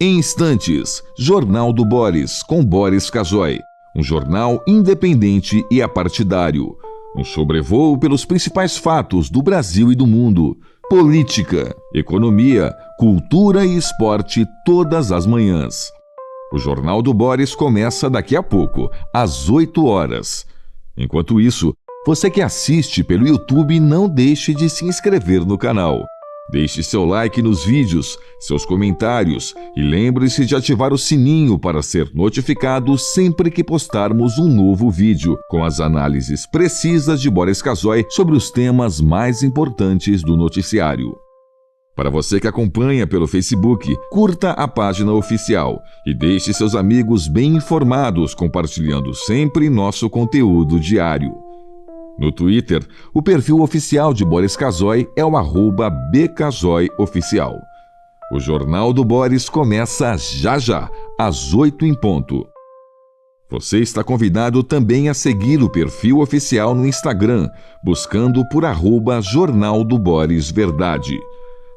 Em instantes, Jornal do Boris, com Boris Casoy. Um jornal independente e apartidário. Um sobrevoo pelos principais fatos do Brasil e do mundo. Política, economia, cultura e esporte todas as manhãs. O Jornal do Boris começa daqui a pouco, às 8 horas. Enquanto isso, você que assiste pelo YouTube, não deixe de se inscrever no canal. Deixe seu like nos vídeos, seus comentários e lembre-se de ativar o sininho para ser notificado sempre que postarmos um novo vídeo, com as análises precisas de Boris Casoy sobre os temas mais importantes do noticiário. Para você que acompanha pelo Facebook, curta a página oficial e deixe seus amigos bem informados, compartilhando sempre nosso conteúdo diário. No Twitter, o perfil oficial de Boris Casoy é o @bcasoyoficial. O Jornal do Boris começa já, às 8 em ponto. Você está convidado também a seguir o perfil oficial no Instagram, buscando por @Jornal do Boris Verdade.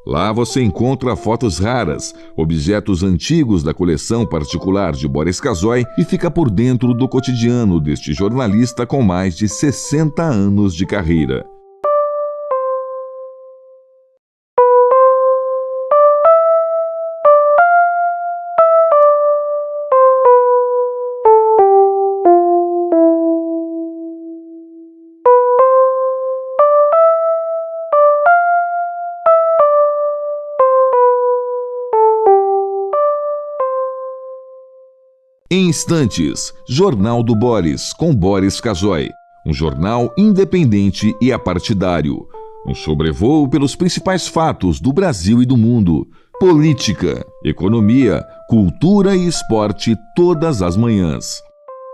Lá você encontra fotos raras, objetos antigos da coleção particular de Boris Casoy e fica por dentro do cotidiano deste jornalista com mais de 60 anos de carreira. Em instantes, Jornal do Boris, com Boris Casoy. Um jornal independente e apartidário. Um sobrevoo pelos principais fatos do Brasil e do mundo. Política, economia, cultura e esporte todas as manhãs.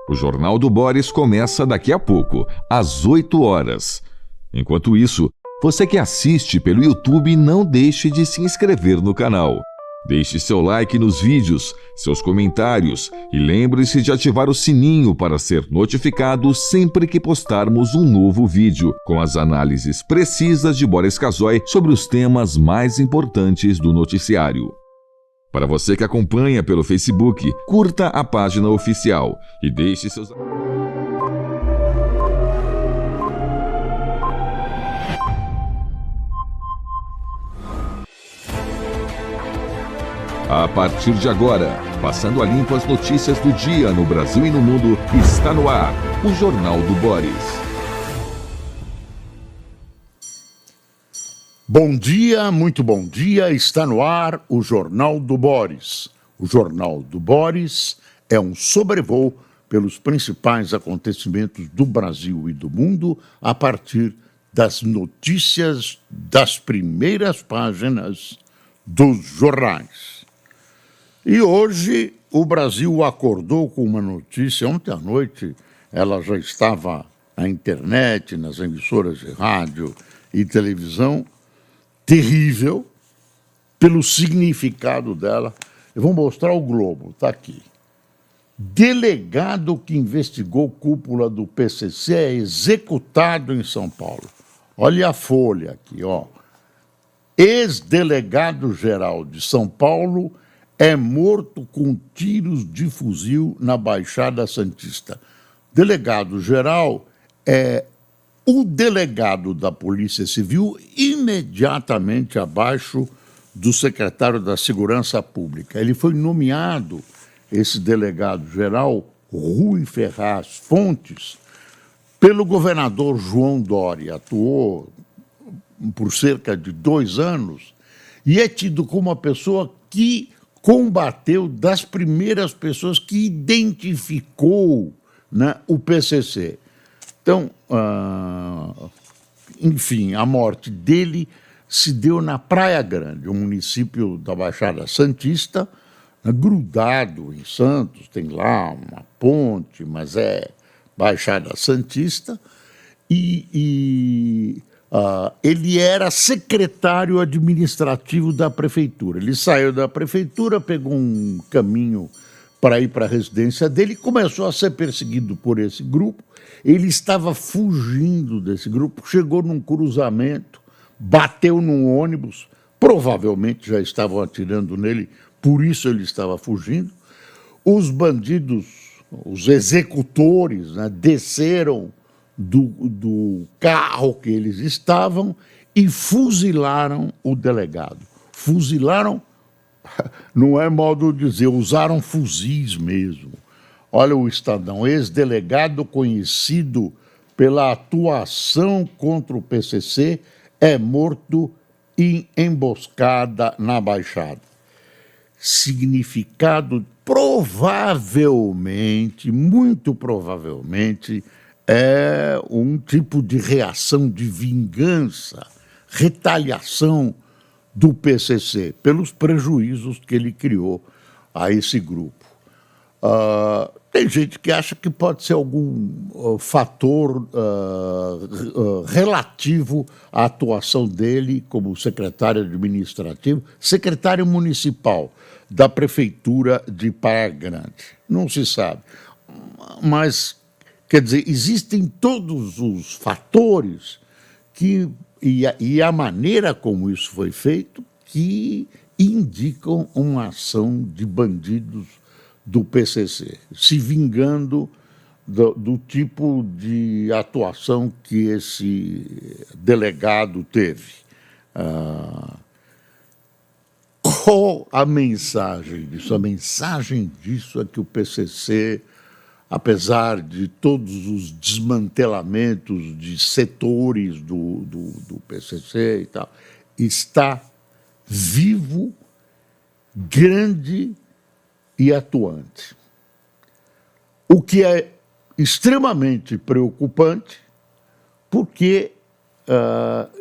O Jornal do Boris começa daqui a pouco, às 8 horas. Enquanto isso, você que assiste pelo YouTube, não deixe de se inscrever no canal. Deixe seu like nos vídeos, seus comentários e lembre-se de ativar o sininho para ser notificado sempre que postarmos um novo vídeo, com as análises precisas de Boris Casoy sobre os temas mais importantes do noticiário. Para você que acompanha pelo Facebook, curta a página oficial e deixe seus... A partir de agora, passando a limpo as notícias do dia no Brasil e no mundo, está no ar o Jornal do Boris. Bom dia, muito bom dia, está no ar o Jornal do Boris. O Jornal do Boris é um sobrevoo pelos principais acontecimentos do Brasil e do mundo a partir das notícias das primeiras páginas dos jornais. E hoje o Brasil acordou com uma notícia. Ontem à noite ela já estava na internet, nas emissoras de rádio e televisão, terrível, pelo significado dela. Eu vou mostrar o Globo, está aqui. Delegado que investigou cúpula do PCC é executado em São Paulo. Olha a folha aqui, ó. Ex-delegado-geral de São Paulo é morto com tiros de fuzil na Baixada Santista. Delegado-geral é o delegado da Polícia Civil imediatamente abaixo do secretário da Segurança Pública. Ele foi nomeado, esse delegado-geral, Rui Ferraz Fontes, pelo governador João Dória. Atuou por cerca de 2 anos e é tido como uma pessoa que combateu, das primeiras pessoas que identificou, né, o PCC. Então, enfim, a morte dele se deu na Praia Grande, um município da Baixada Santista, grudado em Santos, tem lá uma ponte, mas é Baixada Santista, ele era secretário administrativo da prefeitura. Ele saiu da prefeitura, pegou um caminho para ir para a residência dele e começou a ser perseguido por esse grupo. Ele estava fugindo desse grupo, chegou num cruzamento, bateu num ônibus, provavelmente já estavam atirando nele por isso ele estava fugindo. Os bandidos, os executores, né, desceram do carro que eles estavam e fuzilaram o delegado. Fuzilaram, não é modo de dizer, usaram fuzis mesmo. Olha o Estadão, ex-delegado conhecido pela atuação contra o PCC é morto em emboscada na Baixada. Significado, provavelmente, muito provavelmente, é um tipo de reação de vingança, retaliação do PCC pelos prejuízos que ele criou a esse grupo. Tem gente que acha que pode ser algum fator relativo à atuação dele como secretário administrativo, secretário municipal da Prefeitura de Praia Grande. Não se sabe. Mas, quer dizer, existem todos os fatores e a maneira como isso foi feito que indicam uma ação de bandidos do PCC, se vingando do tipo de atuação que esse delegado teve. Qual a mensagem disso? A mensagem disso é que o PCC, apesar de todos os desmantelamentos de setores do PCC e tal, está vivo, grande e atuante. O que é extremamente preocupante, porque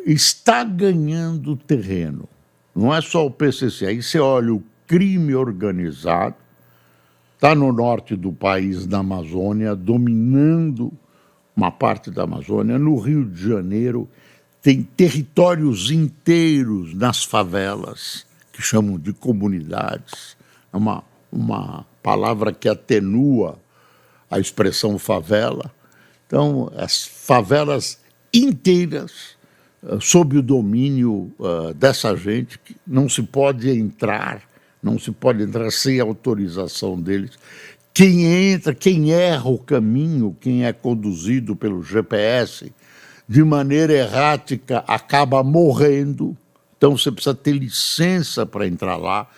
está ganhando terreno. Não é só o PCC. Aí você olha o crime organizado, está no norte do país, na Amazônia, dominando uma parte da Amazônia. No Rio de Janeiro, tem territórios inteiros nas favelas, que chamam de comunidades. É uma palavra que atenua a expressão favela. Então, as favelas inteiras sob o domínio dessa gente, que não se pode entrar sem autorização deles. Quem entra, quem erra o caminho, quem é conduzido pelo GPS de maneira errática acaba morrendo. Então você precisa ter licença para entrar lá.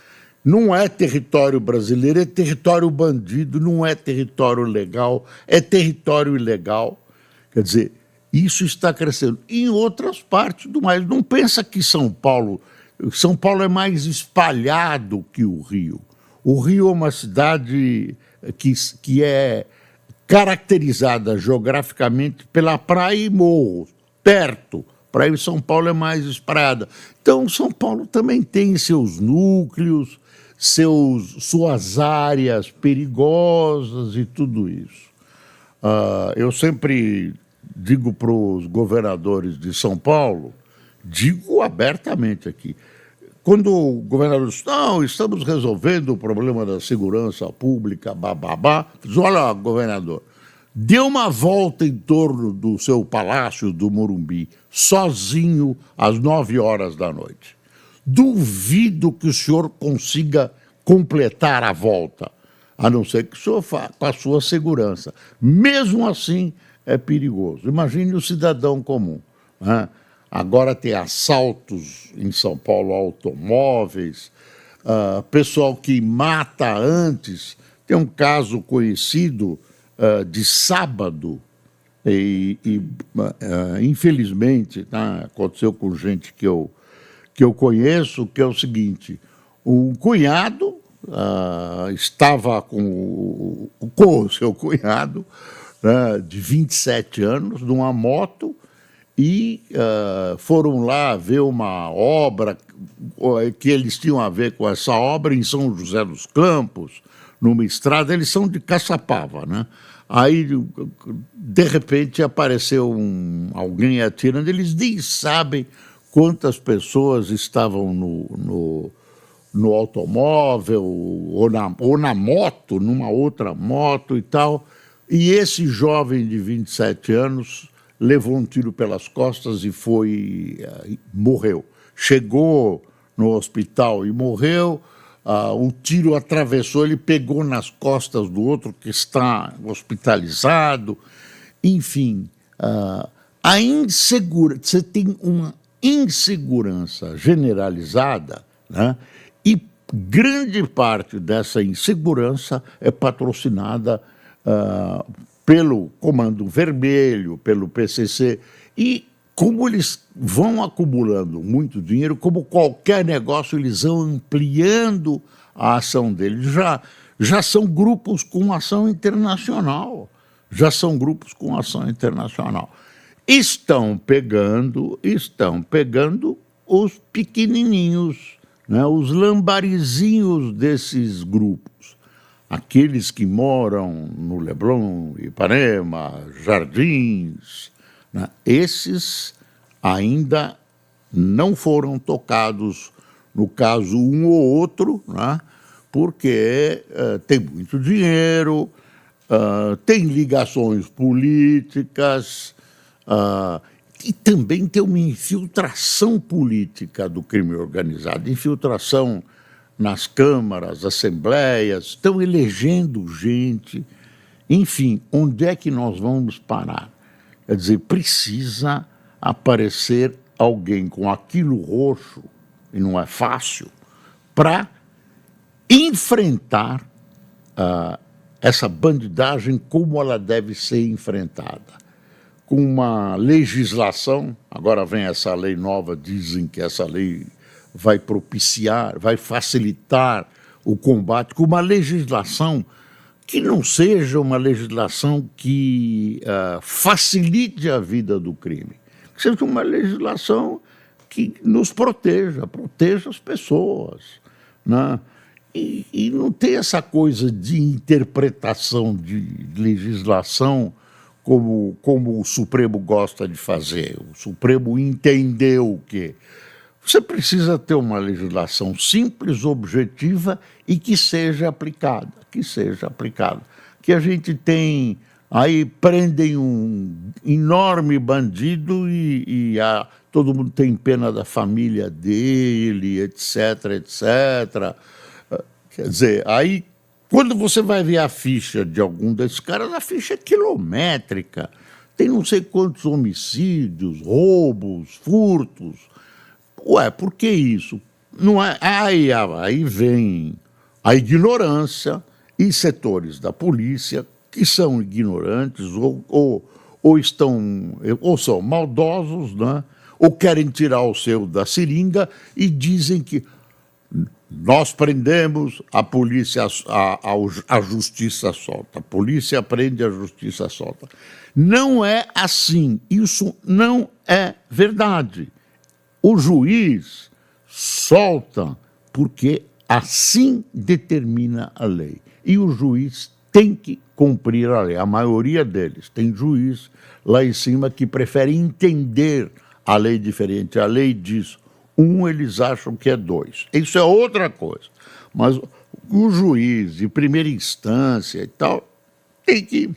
Não é território brasileiro, é território bandido, não é território legal, é território ilegal. Quer dizer, isso está crescendo. Em outras partes do país, não pensa que São Paulo é mais espalhado que o Rio. O Rio é uma cidade que é caracterizada geograficamente pela praia e morros, perto. Praia de São Paulo é mais espraiada. Então, São Paulo também tem seus núcleos, suas áreas perigosas e tudo isso. Eu sempre digo para os governadores de São Paulo, digo abertamente aqui, quando o governador diz, não, estamos resolvendo o problema da segurança pública, bababá, diz, olha, governador, dê uma volta em torno do seu palácio do Morumbi, sozinho, às 9 horas da noite. Duvido que o senhor consiga completar a volta, a não ser que o senhor faça com a sua segurança. Mesmo assim, é perigoso. Imagine o cidadão comum, né? Agora tem assaltos em São Paulo, automóveis, pessoal que mata antes. Tem um caso conhecido de sábado, infelizmente, tá? Aconteceu com gente que eu conheço, que é o seguinte: um cunhado estava com o seu cunhado, né, de 27 anos, numa moto, e foram lá ver uma obra que eles tinham a ver com essa obra em São José dos Campos, numa estrada. Eles são de Caçapava, né? Aí, de repente, apareceu alguém atirando. Eles nem sabem quantas pessoas estavam no automóvel ou na moto, numa outra moto e tal. E esse jovem de 27 anos levou um tiro pelas costas e morreu. Chegou no hospital e morreu. o tiro atravessou, ele pegou nas costas do outro que está hospitalizado. Enfim, a insegurança, você tem uma insegurança generalizada, né? E grande parte dessa insegurança é patrocinada pelo Comando Vermelho, pelo PCC, e como eles vão acumulando muito dinheiro, como qualquer negócio, eles vão ampliando a ação deles. Já são grupos com ação internacional. Estão pegando os pequenininhos, né, os lambarizinhos desses grupos. Aqueles que moram no Leblon, Ipanema, Jardins, né, esses ainda não foram tocados, no caso um ou outro, né, porque tem muito dinheiro, tem ligações políticas, e também tem uma infiltração política do crime organizado, infiltração nas câmaras, assembleias, estão elegendo gente. Enfim, onde é que nós vamos parar? Quer dizer, precisa aparecer alguém com aquilo roxo, e não é fácil, para enfrentar essa bandidagem como ela deve ser enfrentada. Com uma legislação, agora vem essa lei nova, dizem que essa lei vai propiciar, vai facilitar o combate, com uma legislação que não seja uma legislação que facilite a vida do crime, que seja uma legislação que nos proteja as pessoas, né? E não tem essa coisa de interpretação de legislação como o Supremo gosta de fazer. O Supremo entendeu que você precisa ter uma legislação simples, objetiva e que seja aplicada. Que a gente tem, aí prendem um enorme bandido e todo mundo tem pena da família dele, etc, etc. Quer dizer, aí quando você vai ver a ficha de algum desses caras, a ficha é quilométrica. Tem não sei quantos homicídios, roubos, furtos. Ué, por que isso? Não é, aí vem a ignorância e setores da polícia que são ignorantes ou são maldosos, né? Ou querem tirar o seu da seringa e dizem que nós prendemos, a polícia, a justiça solta. A polícia prende, a justiça solta. Não é assim. Isso não é verdade. O juiz solta porque assim determina a lei. E o juiz tem que cumprir a lei. A maioria deles tem juiz lá em cima que prefere entender a lei diferente. A lei diz eles acham que é 2. Isso é outra coisa. Mas o juiz de primeira instância e tal tem que...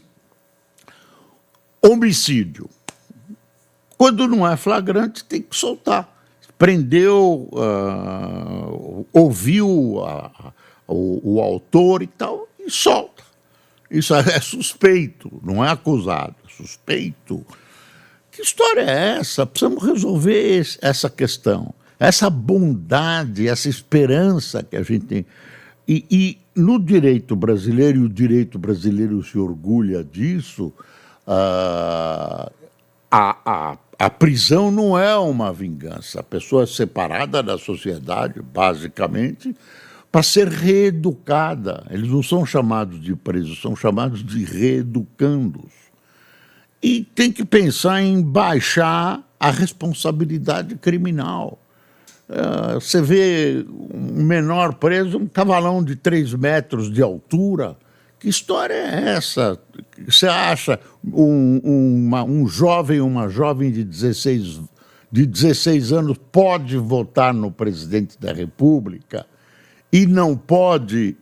Homicídio. Quando não é flagrante, tem que soltar. Prendeu, ouviu o autor e tal, e solta. Isso é suspeito, não é acusado, é suspeito. Que história é essa? Precisamos resolver essa questão. Essa bondade, essa esperança que a gente tem. E no direito brasileiro, e o direito brasileiro se orgulha disso, a prisão não é uma vingança. A pessoa é separada da sociedade, basicamente, para ser reeducada. Eles não são chamados de presos, são chamados de reeducandos. E tem que pensar em baixar a responsabilidade criminal. Você vê um menor preso, um cavalão de 3 metros de altura. Que história é essa? Você acha um jovem, uma jovem de 16 anos pode votar no presidente da República e não pode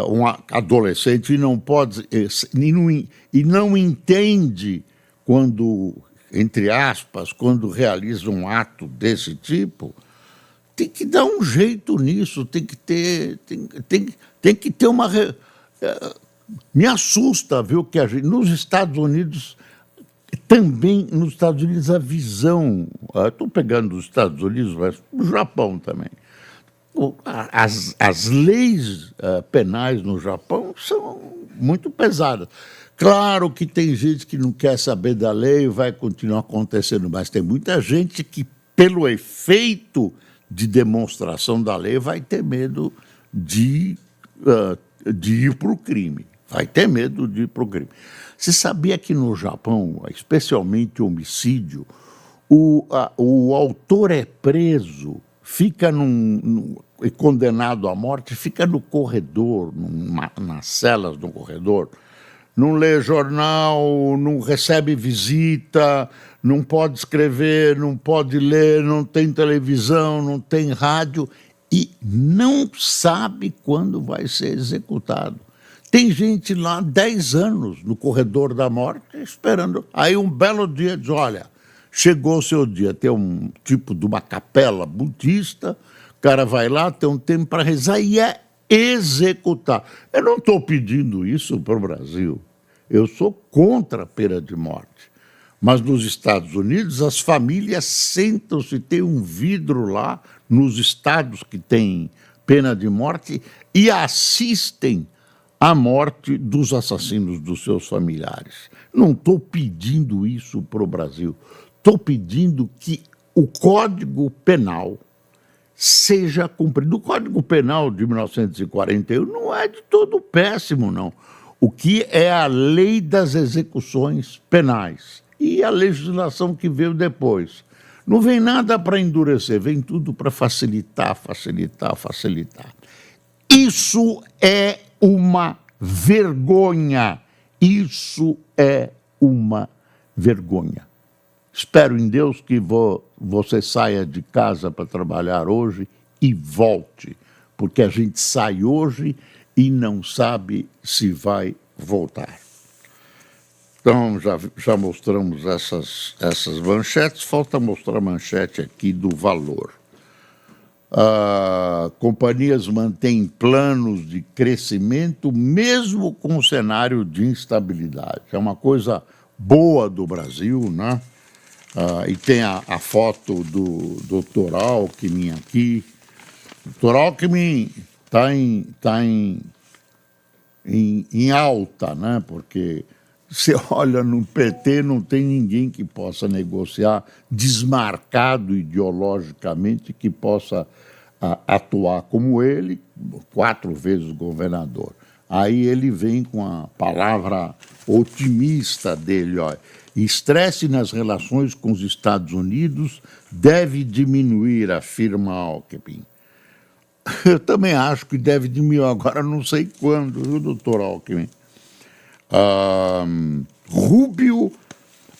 um adolescente e não entende quando, entre aspas, quando realiza um ato desse tipo? tem que dar um jeito nisso, tem que ter uma... Me assusta, viu, que nos Estados Unidos, também nos Estados Unidos a visão... Estou pegando os Estados Unidos, mas o Japão também. As leis penais no Japão são muito pesadas. Claro que tem gente que não quer saber da lei e vai continuar acontecendo, mas tem muita gente que, pelo efeito de demonstração da lei, vai ter medo de ir para o crime. Vai ter medo de ir para o crime. Você sabia que no Japão, especialmente homicídio, o autor é preso, fica condenado à morte, fica no corredor, nas celas do corredor, não lê jornal, não recebe visita, não pode escrever, não pode ler, não tem televisão, não tem rádio e não sabe quando vai ser executado. Tem gente lá 10 anos no corredor da morte esperando. Aí um belo dia diz, olha, chegou o seu dia. Tem um tipo de uma capela budista, o cara vai lá, tem um tempo para rezar e é executar. Eu não estou pedindo isso para o Brasil. Eu sou contra a pena de morte. Mas nos Estados Unidos, as famílias sentam-se, tem um vidro lá, nos estados que têm pena de morte, e assistem à morte dos assassinos dos seus familiares. Não estou pedindo isso para o Brasil. Estou pedindo que o Código Penal seja cumprido. O Código Penal de 1941 não é de todo péssimo, não. O que é a lei das execuções penais e a legislação que veio depois. Não vem nada para endurecer, vem tudo para facilitar, facilitar, facilitar. Isso é uma vergonha. Isso é uma vergonha. Espero em Deus que você saia de casa para trabalhar hoje e volte, porque a gente sai hoje e não sabe se vai voltar. Então, já mostramos essas manchetes, falta mostrar a manchete aqui do valor. Companhias mantêm planos de crescimento mesmo com o cenário de instabilidade. É uma coisa boa do Brasil, né? E tem a foto do Dr. Alckmin aqui. Dr. Alckmin está em alta, né? Porque você olha no PT, não tem ninguém que possa negociar desmarcado ideologicamente, que possa atuar como ele, 4 vezes governador. Aí ele vem com a palavra otimista dele, ó. Estresse nas relações com os Estados Unidos deve diminuir, afirma Alckmin. Eu também acho que deve diminuir, agora não sei quando, viu, doutor Alckmin? Rubio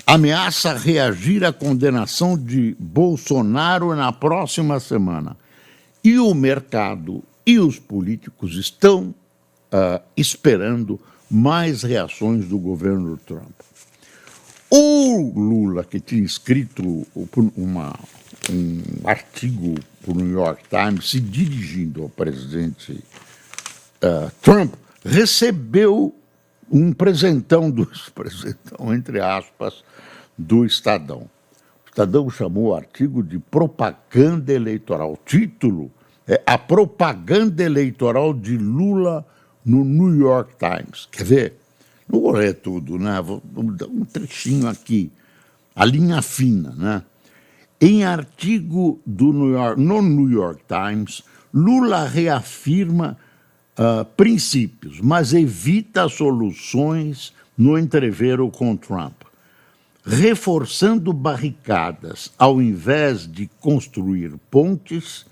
ameaça reagir à condenação de Bolsonaro na próxima semana. E o mercado e os políticos estão esperando mais reações do governo Trump. O Lula, que tinha escrito um artigo para o New York Times, se dirigindo ao presidente Trump, recebeu um presentão, entre aspas, do Estadão. O Estadão chamou o artigo de propaganda eleitoral. O título é A Propaganda Eleitoral de Lula no New York Times. Quer ver? Não vou ler tudo, né? Vou dar um trechinho aqui. A linha fina, né? Em artigo no New York Times, Lula reafirma princípios, mas evita soluções no entreveiro com Trump. Reforçando barricadas ao invés de construir pontes,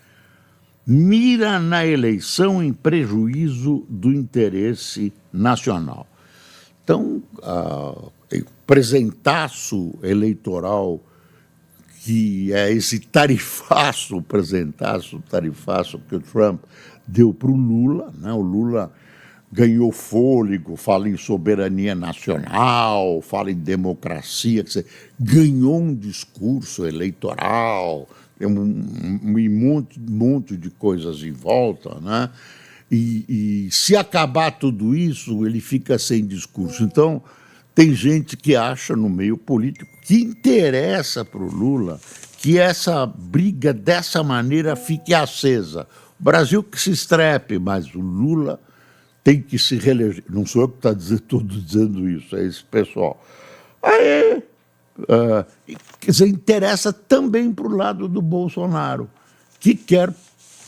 mira na eleição em prejuízo do interesse nacional. Então, presentaço eleitoral, que é esse tarifaço que o Trump deu para o Lula, né? O Lula ganhou fôlego, fala em soberania nacional, fala em democracia, quer dizer, ganhou um discurso eleitoral, tem um monte de coisas em volta, né? E se acabar tudo isso, ele fica sem discurso. Então, tem gente que acha no meio político que interessa para o Lula que essa briga dessa maneira fique acesa. O Brasil que se estrepe, mas o Lula tem que se reeleger. Não sou eu que estou dizendo isso, é esse pessoal. Aí, quer dizer, interessa também para o lado do Bolsonaro, que quer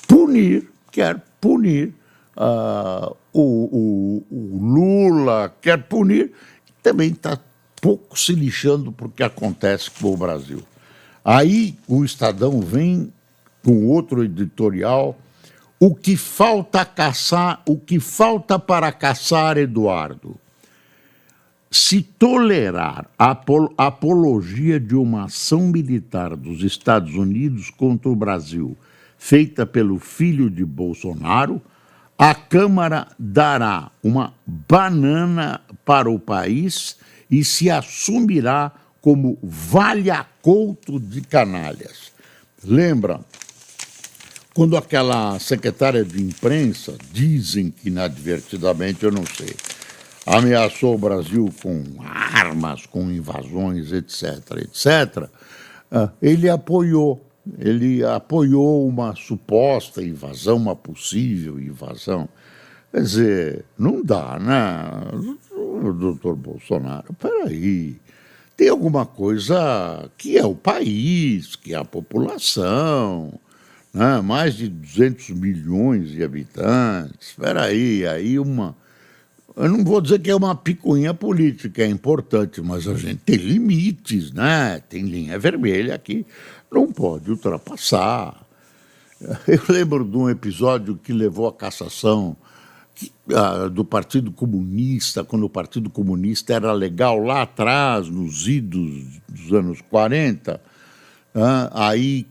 punir o Lula, quer punir, também está pouco se lixando para o que acontece com o Brasil. Aí o Estadão vem com outro editorial, o que falta para caçar Eduardo. Se tolerar a apologia de uma ação militar dos Estados Unidos contra o Brasil, feita pelo filho de Bolsonaro, a Câmara dará uma banana para o país e se assumirá como valha-couto de canalhas. Lembra, quando aquela secretária de imprensa, dizem que inadvertidamente, eu não sei, ameaçou o Brasil com armas, com invasões, etc., ele apoiou uma suposta invasão, uma possível invasão. Quer dizer, não dá, né? Doutor Bolsonaro, peraí, tem alguma coisa que é o país, que é a população, né? Mais de 200 milhões de habitantes, espera aí uma... Eu não vou dizer que é uma picuinha política, é importante, mas a gente tem limites, né? Tem linha vermelha que não pode ultrapassar. Eu lembro de um episódio que levou à cassação do Partido Comunista, quando o Partido Comunista era legal lá atrás, nos idos dos anos 40, e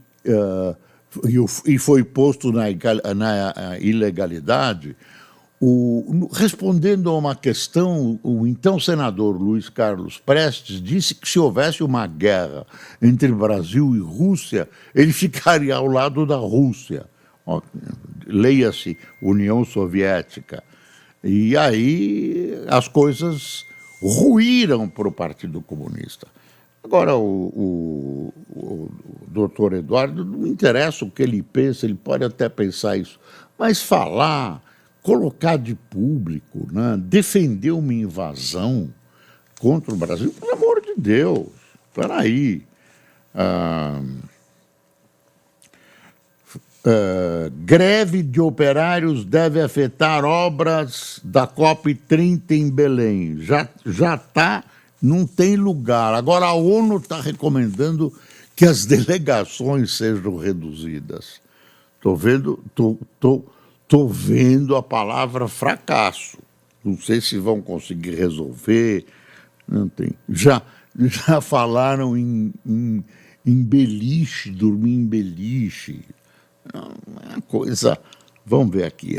foi posto na ilegalidade. Respondendo a uma questão, o então senador Luiz Carlos Prestes disse que se houvesse uma guerra entre Brasil e Rússia, ele ficaria ao lado da Rússia. Leia-se União Soviética. E aí as coisas ruíram para o Partido Comunista. Agora, o doutor Eduardo, não interessa o que ele pensa, ele pode até pensar isso, mas falar, colocar de público, né, defender uma invasão contra o Brasil, pelo amor de Deus, espera aí. Greve de operários deve afetar obras da COP30 em Belém. Já está, não tem lugar. Agora a ONU está recomendando que as delegações sejam reduzidas. Estou vendo a palavra fracasso. Não sei se vão conseguir resolver. Não tem. Já falaram em beliche, dormir em beliche. Uma coisa. Vamos ver aqui.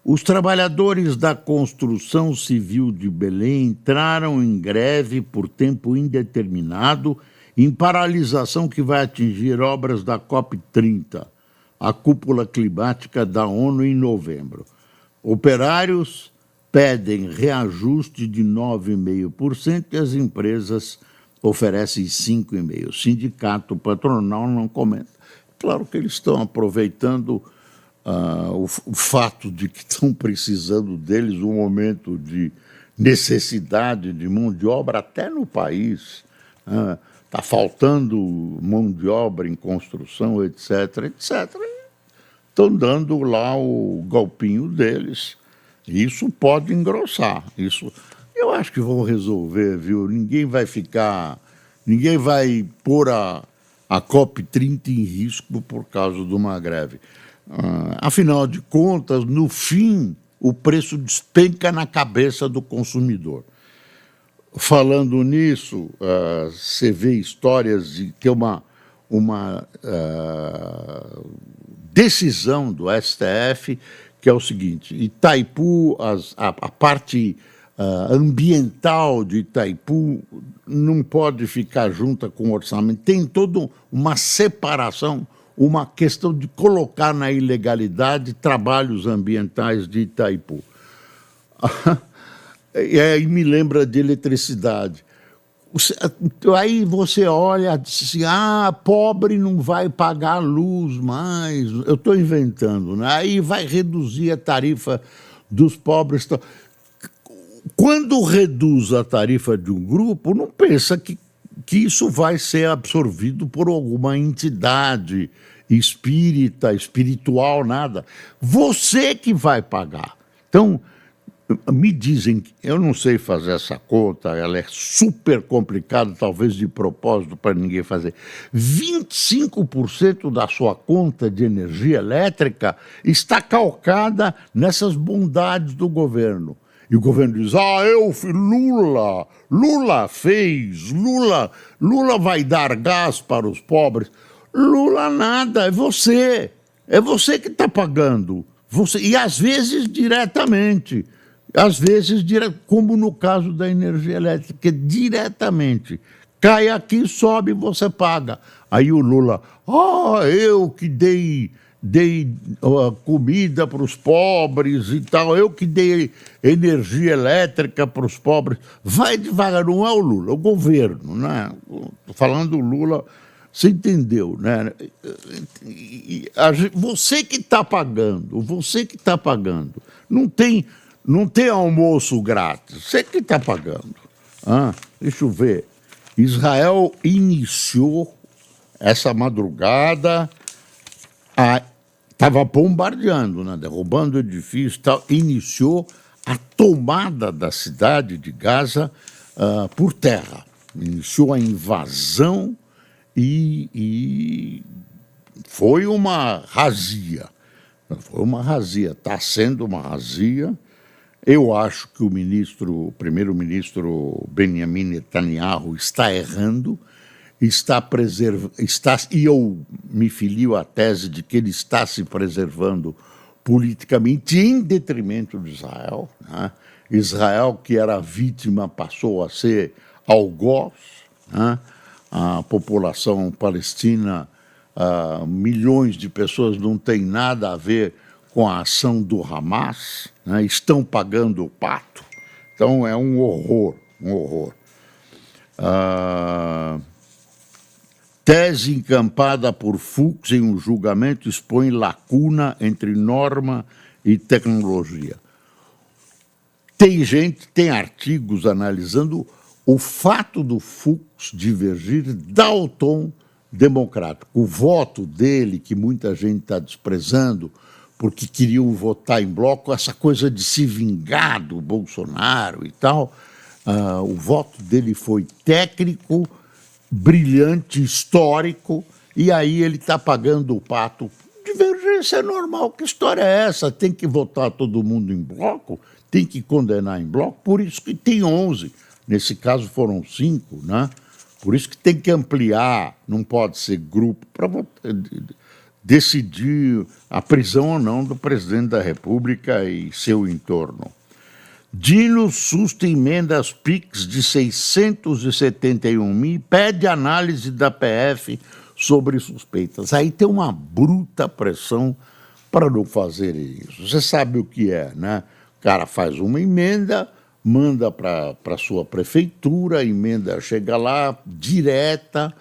Os trabalhadores da construção civil de Belém entraram em greve por tempo indeterminado, em paralisação que vai atingir obras da COP30, a cúpula climática da ONU, em novembro. Operários pedem reajuste de 9,5% e as empresas oferecem 5,5%. O sindicato patronal não comenta. Claro que eles estão aproveitando o fato de que estão precisando deles, um momento de necessidade de mão de obra até no país. Está faltando mão de obra em construção, etc. Estão dando lá o golpinho deles. Isso pode engrossar. Eu acho que vão resolver, viu? Ninguém vai pôr a COP30 em risco por causa de uma greve. Afinal de contas, no fim, o preço despenca na cabeça do consumidor. Falando nisso, você vê histórias de ter uma decisão do STF, que é o seguinte: Itaipu, a parte ambiental de Itaipu não pode ficar junta com o orçamento. Tem toda uma separação, uma questão de colocar na ilegalidade trabalhos ambientais de Itaipu. E aí me lembra de eletricidade. Aí você olha e diz assim, pobre não vai pagar luz mais. Eu estou inventando, né? Aí vai reduzir a tarifa dos pobres. Quando reduz a tarifa de um grupo, não pensa que isso vai ser absorvido por alguma entidade espírita, espiritual, nada. Você que vai pagar. Então, me dizem, eu não sei fazer essa conta, ela é super complicada, talvez de propósito para ninguém fazer. 25% da sua conta de energia elétrica está calcada nessas bondades do governo. E o governo diz, Lula fez, Lula vai dar gás para os pobres. Lula nada, é você que está pagando. E às vezes diretamente. Às vezes, como no caso da energia elétrica, diretamente. Cai aqui, sobe, você paga. Aí o Lula, eu que dei comida para os pobres e tal, eu que dei energia elétrica para os pobres. Vai devagar, não é o Lula, é o governo, né? Estou falando do Lula, você entendeu, né? Você que está pagando, Não tem almoço grátis, você que está pagando. Deixa eu ver. Israel iniciou essa madrugada, estava bombardeando, né, derrubando edifícios, iniciou a tomada da cidade de Gaza por terra. Iniciou a invasão e foi uma razia. Está sendo uma razia. Eu acho que o primeiro-ministro Benjamin Netanyahu está errando, e eu me filio à tese de que ele está se preservando politicamente em detrimento de Israel, né? Israel, que era vítima, passou a ser algoz, né? A população palestina, milhões de pessoas, não tem nada a ver com a ação do Hamas, né? Estão pagando o pato. Então é um horror. Tese encampada por Fux em um julgamento expõe lacuna entre norma e tecnologia. Tem artigos analisando o fato do Fux divergir dá o tom democrático. O voto dele, que muita gente está desprezando, porque queriam votar em bloco, essa coisa de se vingar do Bolsonaro e tal, o voto dele foi técnico, brilhante, histórico, e aí ele está pagando o pato. Divergência é normal, que história é essa? Tem que votar todo mundo em bloco? Tem que condenar em bloco? Por isso que tem 11, nesse caso foram 5, né? Por isso que tem que ampliar, não pode ser grupo, para decidir a prisão ou não do presidente da República e seu entorno. Dino susta emendas PIX de 671 mil e pede análise da PF sobre suspeitas. Aí tem uma bruta pressão para não fazer isso. Você sabe o que é, né? O cara faz uma emenda, manda para a sua prefeitura, a emenda chega lá, direta,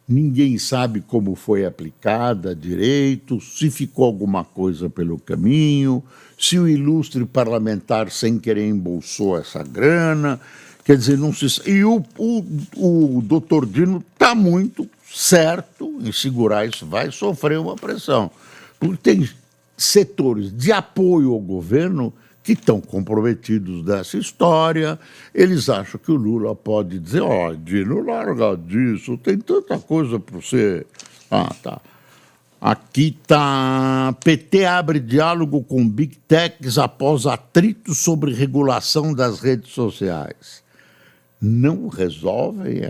ninguém sabe como foi aplicada direito, se ficou alguma coisa pelo caminho, se o ilustre parlamentar sem querer embolsou essa grana, quer dizer, não se... E o doutor Dino está muito certo em segurar isso, vai sofrer uma pressão, porque tem setores de apoio ao governo que estão comprometidos dessa história, eles acham que o Lula pode dizer, Dino, larga disso, tem tanta coisa para você... tá. Aqui está, PT abre diálogo com Big Techs após atritos sobre regulação das redes sociais. Não resolvem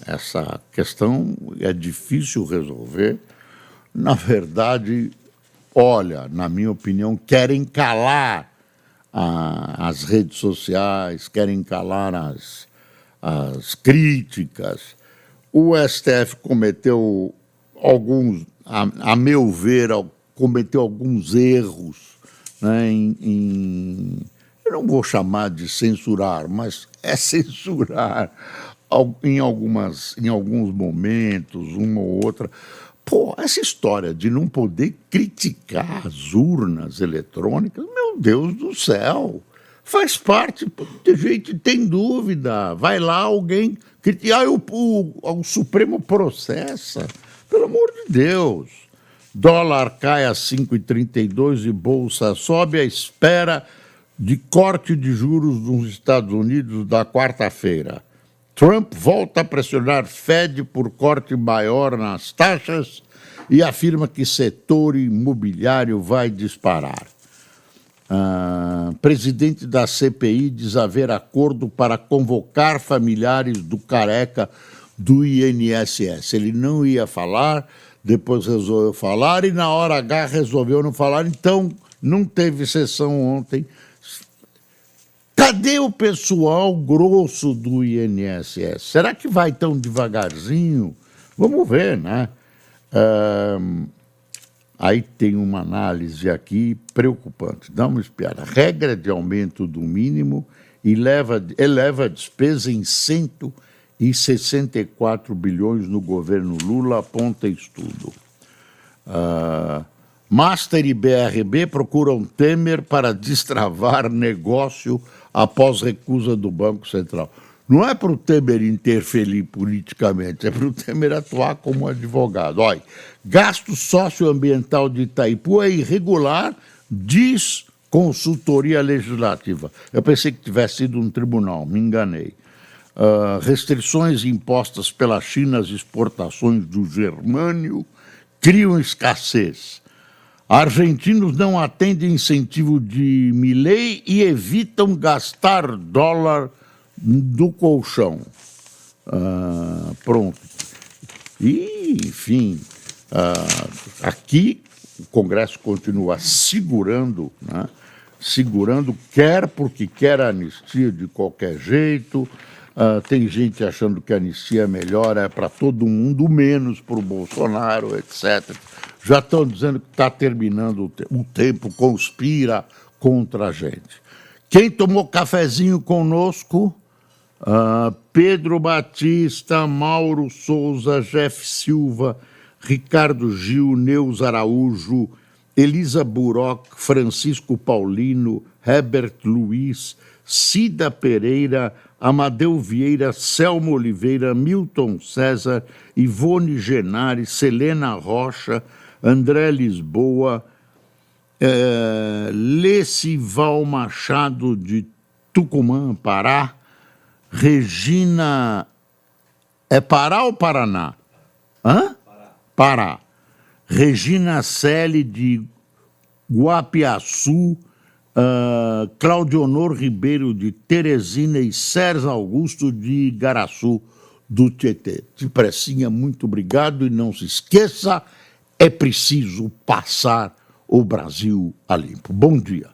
essa questão, é difícil resolver. Na verdade, olha, na minha opinião, querem calar as redes sociais, querem calar as críticas. O STF cometeu alguns, a meu ver, cometeu alguns erros, né, eu não vou chamar de censurar, mas é censurar em alguns momentos, uma ou outra. Pô, essa história de não poder criticar as urnas eletrônicas, meu Deus do céu, faz parte, de gente tem dúvida, vai lá alguém criticar, o Supremo processa, pelo amor de Deus. Dólar cai a 5,32 e bolsa sobe à espera de corte de juros nos Estados Unidos da quarta-feira. Trump volta a pressionar Fed por corte maior nas taxas e afirma que setor imobiliário vai disparar. Presidente da CPI diz haver acordo para convocar familiares do careca do INSS. Ele não ia falar, depois resolveu falar e na hora H resolveu não falar, então não teve sessão ontem. Cadê o pessoal grosso do INSS? Será que vai tão devagarzinho? Vamos ver, né? Aí tem uma análise aqui preocupante. Dá uma espiada. Regra de aumento do mínimo eleva a despesa em 164 bilhões no governo Lula, aponta estudo. Master e BRB procuram Temer para destravar negócio após recusa do Banco Central. Não é para o Temer interferir politicamente, é para o Temer atuar como advogado. Olha, gasto socioambiental de Itaipu é irregular, diz consultoria legislativa. Eu pensei que tivesse sido um tribunal, me enganei. Restrições impostas pela China às exportações do germânio criam escassez. Argentinos não atendem incentivo de Milei e evitam gastar dólar do colchão. Pronto. E, enfim, aqui o Congresso continua segurando, né? Segurando, quer porque quer a anistia de qualquer jeito. Tem gente achando que a anistia melhor é para todo mundo, menos para o Bolsonaro, etc. Já estão dizendo que está terminando o tempo, conspira contra a gente. Quem tomou cafezinho conosco? Pedro Batista, Mauro Souza, Jeff Silva, Ricardo Gil, Neus Araújo, Elisa Buroc, Francisco Paulino, Herbert Luiz, Cida Pereira, Amadeu Vieira, Selma Oliveira, Milton César, Ivone Genari, Selena Rocha, André Lisboa, Lecival Machado de Tucumã, Pará, Regina... É Pará ou Paraná? Pará. Regina Selle de Guapiaçu, Claudionor Ribeiro de Teresina e Sérgio Augusto de Igaraçu do Tietê. Depressinha, muito obrigado e não se esqueça, é preciso passar o Brasil a limpo. Bom dia.